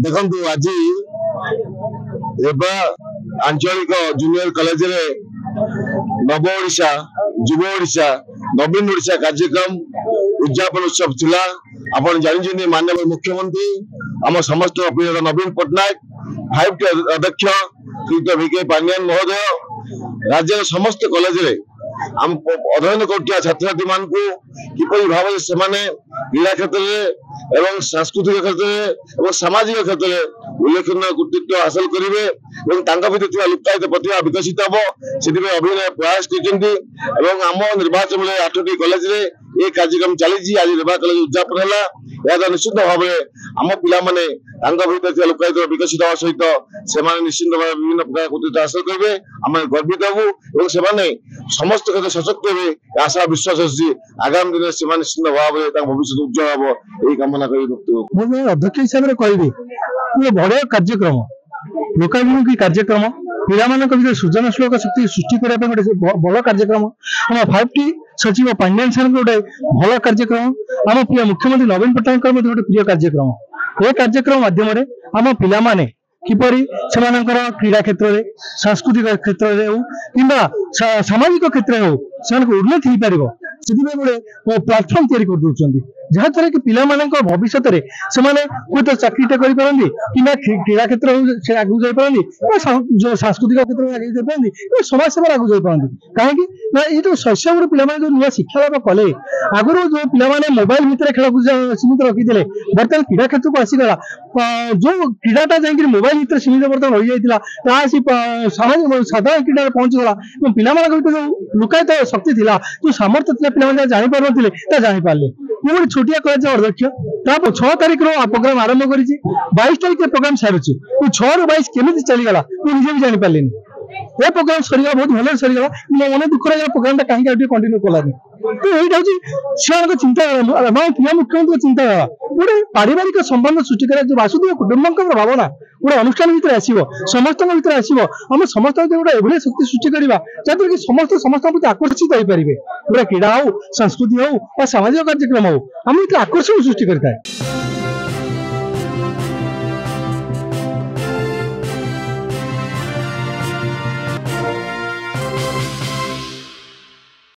देखु आज रेबा आंचलिक जूनियर कॉलेज रे नव ओडिशा युव ओडिशा नवीन ओडिशा कार्यक्रम उद्यापन उत्सव थिला। आपण जानि माननीय मुख्यमंत्री आम समस्त प्रिय नवीन पट्टनायक 5T अध्यक्ष श्री भिके पांडियान महोदय राज्य समस्त कॉलेज रे आम अध्ययन कर छात्र छात्री मान किपरि भाव से क्रीड़ा क्षेत्र में एवं सांस्कृतिक क्षेत्र में सामाजिक क्षेत्र में उल्लेखनीय कृतित्व हासिल करेंगे भर लुप्तायित प्रतिभा विकसित हम से अभिनय प्रयास करम निर्वाचन में 8टी कॉलेज रे ये कार्यक्रम चली। आज रेवा कॉलेज उद्यापन है निश्चित भाव आम पाने भर लुक्कायित विकसित हवा सहित से निश्चित भाव विभिन्न प्रकार कृतित्व हासिल करेंगे आम गर्वित हूँ समस्त क्षेत्र सशक्त हुए आशा विश्वास अच्छी आगामी दिन से निश्चित भाव भविष्य उज्जवल हम यही कामना कर अध्यक्ष हिसाब से कह बढ़िया कार्यक्रम लोकाभिमुखी कार्यक्रम पिला सृजनशील शक्ति सृष्टि करने बड़ कार्यक्रम आम 5T सचिव पांडियान सर गोटे भल कार्यक्रम आम प्रिय मुख्यमंत्री नवीन पट्टनायक गोटे प्रिय कार्यक्रम ये कार्यक्रम माध्यम आम पिला किपरि क्रीड़ा क्षेत्र में सांस्कृतिक क्षेत्र में कि सामाजिक क्षेत्र में हो उन्नति हो पार से गोटे प्लाटफर्म तैयारी जहाद्वारा कि पिला भविष्य में चाकरीटे करें कि क्रीड़ा क्षेत्र से आगे जापारती जो सांस्कृतिक क्षेत्र में आगे जापारती समाज सेवा आगे जापारती कहीं ये जो शैशव पिला जो नुआ शिक्षा लाभ कले आगुरी जो पिला मोबाइल भितर खेल सीमित रखी बर्तमान क्रीड़ा क्षेत्र को आसीगला जो क्रीडाटा जाकि मोबाइल भितर सीमित बर्तमान रही जाता साधारण क्रीडा पहुंचीगला पिला जो लुकायित शक्ति थी जो सामर्थ्य थी पिला जापार जापारे ये गोटे छोटिया कॉलेज अध्यक्ष 6 तारीख प्रोग्राम आरंभ कर 22 तारीख प्रोग्राम सारी 6 ରୁ 22 केमी चलीगला मुझे भी जापारे ये प्रोग्राम सरीगला बहुत भले सरीगला मो मन दुख रहा प्रोग्राम कहीं कंटिन्यू कलानी तो ये चिंताधारा प्रिय मुख्यमंत्री चिंताधारा गोटे पारिवारिक संबंध सृष्टि कर जो वासुदेव कुटुंब भावना गोटे अनुष्ठान भितर आसो समस्त भितर आसो आम समस्त गोटे एभली शक्ति सृष्टि करवा जहाद्वारा कि समस्त प्रति आकर्षित हो पारे गोटे क्रीड़ा हो संस्कृति हो सामाजिक कार्यक्रम हो आम आकर्षण सृष्टि करता है।